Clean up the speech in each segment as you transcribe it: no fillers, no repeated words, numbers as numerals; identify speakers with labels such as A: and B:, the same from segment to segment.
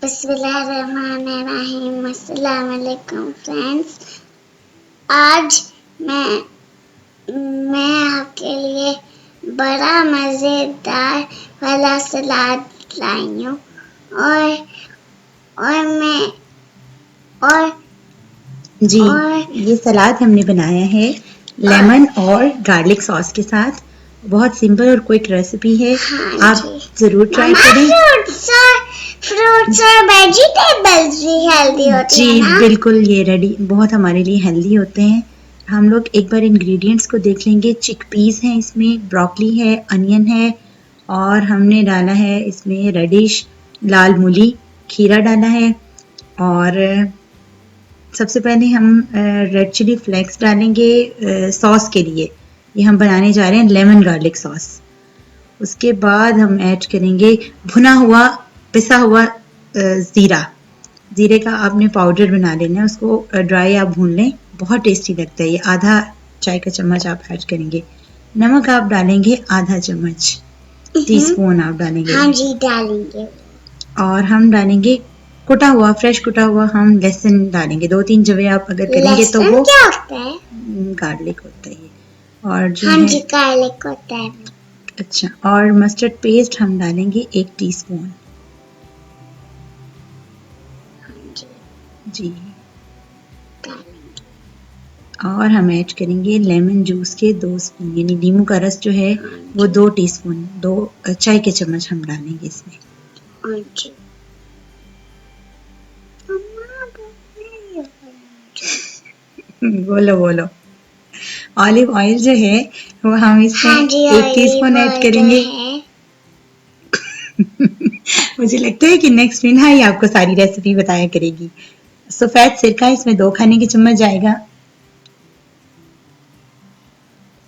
A: बिस्मिल्लाहिर्रहमानिर्रहीम। अस्सलाम वालेकुम फ्रेंड्स। आज मैं आपके लिए बड़ा मज़ेदार वाला सलाद लाई हूँ और
B: जी ये सलाद हमने बनाया है लेमन और गार्लिक सॉस के साथ। बहुत सिंपल और क्विक रेसिपी है।
A: हाँ
B: आप जरूर ट्राई करें।
A: फ्रूट्स और वेजिटेबल्स भी हेल्दी होते हैं ना?
B: जी बिल्कुल, ये रेडी बहुत हमारे लिए हेल्दी होते हैं। हम लोग एक बार इंग्रेडिएंट्स को देख लेंगे। चिकपीस हैं इसमें, ब्रोकली है, अनियन है और हमने डाला है इसमें रेडिश लाल मूली, खीरा डाला है। और सबसे पहले हम रेड चिली फ्लेक्स डालेंगे सॉस के लिए। ये हम बनाने जा रहे हैं लेमन गार्लिक सॉस। उसके बाद हम ऐड करेंगे भुना हुआ पिसा हुआ जीरे का आपने पाउडर बना लेना है। उसको ड्राई आप भून लें, बहुत टेस्टी लगता है ये। आधा चाय का चम्मच आप ऐड करेंगे। नमक आप डालेंगे आधा चम्मच, टीस्पून आप डालेंगे।
A: हाँ जी डालेंगे।
B: और हम डालेंगे कुटा हुआ, फ्रेश कुटा हुआ हम लहसुन डालेंगे। 2-3 जवे आप अगर करेंगे तो वो
A: क्या होता है?
B: गार्लिक होता है ये। और जो
A: हाँ
B: है
A: जी गार्लिक होता है।
B: अच्छा, और मस्टर्ड पेस्ट हम डालेंगे 1 टीस्पून। जी और हम ऐड करेंगे लेमन जूस के 2 स्पून, यानी नींबू का रस जो है वो 2 टीस्पून, 2 चाय के चम्मच हम डालेंगे इसमें। बोलो बोलो। ऑलिव ऑयल जो है वो हम इसमें 1 टीस्पून ऐड करेंगे। मुझे लगता है कि नेक्स्ट मिनहा ही आपको सारी रेसिपी बताया करेगी। सफेद सिरका इसमें 2 खाने के चम्मच जाएगा।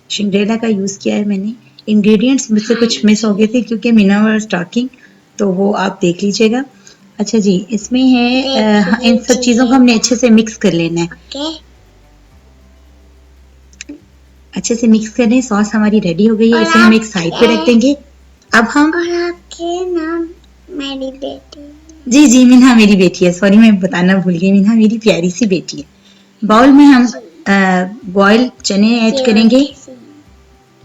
B: शिंगरेला का यूज किया है मैंने। इंग्रेडिएंट्स मुझसे कुछ मिस हो गए थे क्योंकि मीना वाज टॉकिंग, तो वो आप देख लीजिएगा। अच्छा जी, इसमें है इन सब चीजों को हमने अच्छे से मिक्स कर लेना है। अच्छे से मिक्स कर लें। सॉस हमारी रेडी हो गई है, इसे हम एक साइड पे रख देंगे। अब हम
A: आपके नाम मेरी बेटी।
B: जी मिन्हा मेरी बेटी है। सॉरी मैं बताना भूल गई, मिन्हा मेरी प्यारी सी बेटी है। बाउल में हम बॉयल चने ऐड करेंगे।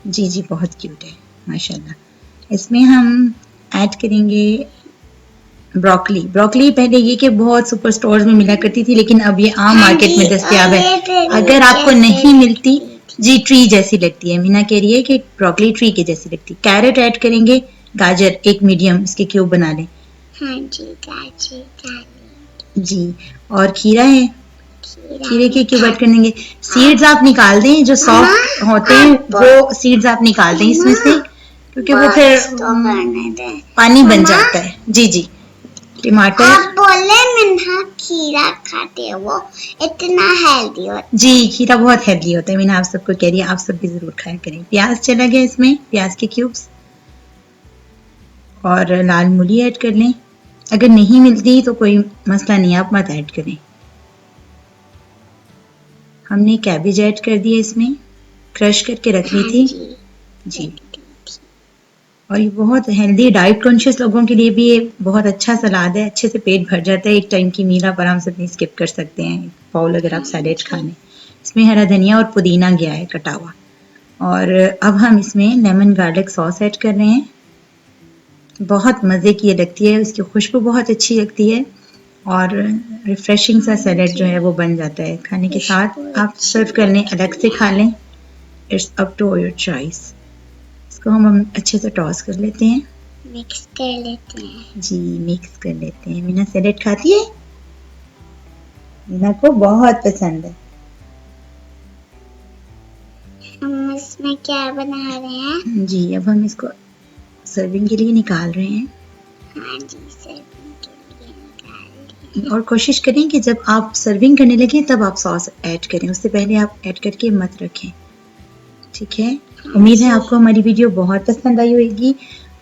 B: जी बहुत क्यूट है माशाल्लाह। इसमें हम ऐड करेंगे ब्रोकली पहले ये कि बहुत सुपर स्टोर्स में मिला करती थी, लेकिन अब ये आम मार्केट में दस्तयाब है। अगर आपको नहीं मिलती, जी ट्री जैसी लगती है। मीना कह रही है कि ब्रोकली ट्री के जैसी लगती है। कैरेट ऐड करेंगे, गाजर 1 मीडियम इसके क्यूब बना लें।
A: हाँ जी गाजर
B: जी, और खीरा है, खीरे के क्यूब ऐड करेंगे। सीड्स आप निकाल दें, जो सॉफ्ट होते हैं वो सीड्स आप निकाल दें इसमें से, क्योंकि वो फिर पानी बन जाता है। जी टमाटर।
A: आप बोले मिन्हा खीरा खाते हो, वो इतना हेल्दी होता है।
B: जी खीरा बहुत हेल्दी होता है। मैंने आप सबको कह रही है, आप सब भी जरूर खाया करें। प्याज चला गया इसमें, प्याज के क्यूब्स और लाल मूली ऐड कर लें। अगर नहीं मिलती तो कोई मसला नहीं, आप मत ऐड करें। हमने कैबेज ऐड कर दिया इसमें, क्रश करके रख ली थी। जी और ये बहुत हेल्दी, डाइट कॉन्शियस लोगों के लिए भी ये बहुत अच्छा सलाद है। अच्छे से पेट भर जाता है। एक टाइम की मील आप आराम से अपनी स्किप कर सकते हैं बाउल अगर आप सैलेड खाने। इसमें हरा धनिया और पुदीना गया है कटा हुआ। और अब हम इसमें लेमन गार्लिक सॉस ऐड कर रहे हैं। बहुत मज़े की ये लगती है, उसकी खुशबू बहुत अच्छी लगती है और रिफ्रेशिंग सा सैलेड जो है वो बन जाता है। खाने के साथ आप सर्व कर लें, अलग से खा लें, it's up to your choice. इसको हम अच्छे से टॉस कर लेते हैं,
A: मिक्स कर लेते हैं।
B: जी मिक्स कर लेते हैं। मीना सैलेड खाती है, मीना को बहुत पसंद है।
A: हम इसमें क्या बना रहे हैं?
B: जी अब हम इसको सर्विंग के लिए निकाल रहे हैं।
A: हाँ जी सर्विंग के लिए निकाल रहे हैं।
B: और कोशिश करें कि जब आप सर्विंग करने लगे तब आप सॉस ऐड करें, उससे पहले आप ऐड करके मत रखें, ठीक है? उम्मीद है आपको हमारी वीडियो बहुत पसंद आई होगी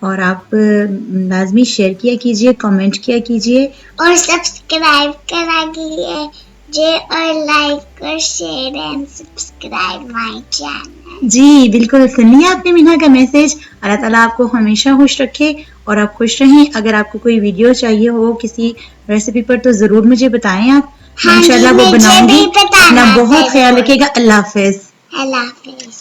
B: और आप लाजमी शेयर किया कीजिए, कमेंट किया कीजिए
A: और सब्सक्राइब करा कीजिए और लाइक और share and subscribe my channel.
B: जी बिल्कुल, सुनिए आपने मीना का मैसेज। अल्लाह ताला आपको हमेशा खुश रखे और आप खुश रहें। अगर आपको कोई वीडियो चाहिए हो किसी रेसिपी पर तो जरूर मुझे बताएं आप।
A: हाँ जी,
B: इंशाल्लाह वो
A: मुझे
B: बनाऊंगी।
A: भी बताना
B: अपना बहुत
A: जरूर।
B: ख्याल रखिएगा। अल्लाह हाफिज।
A: अल्लाह हाफिज।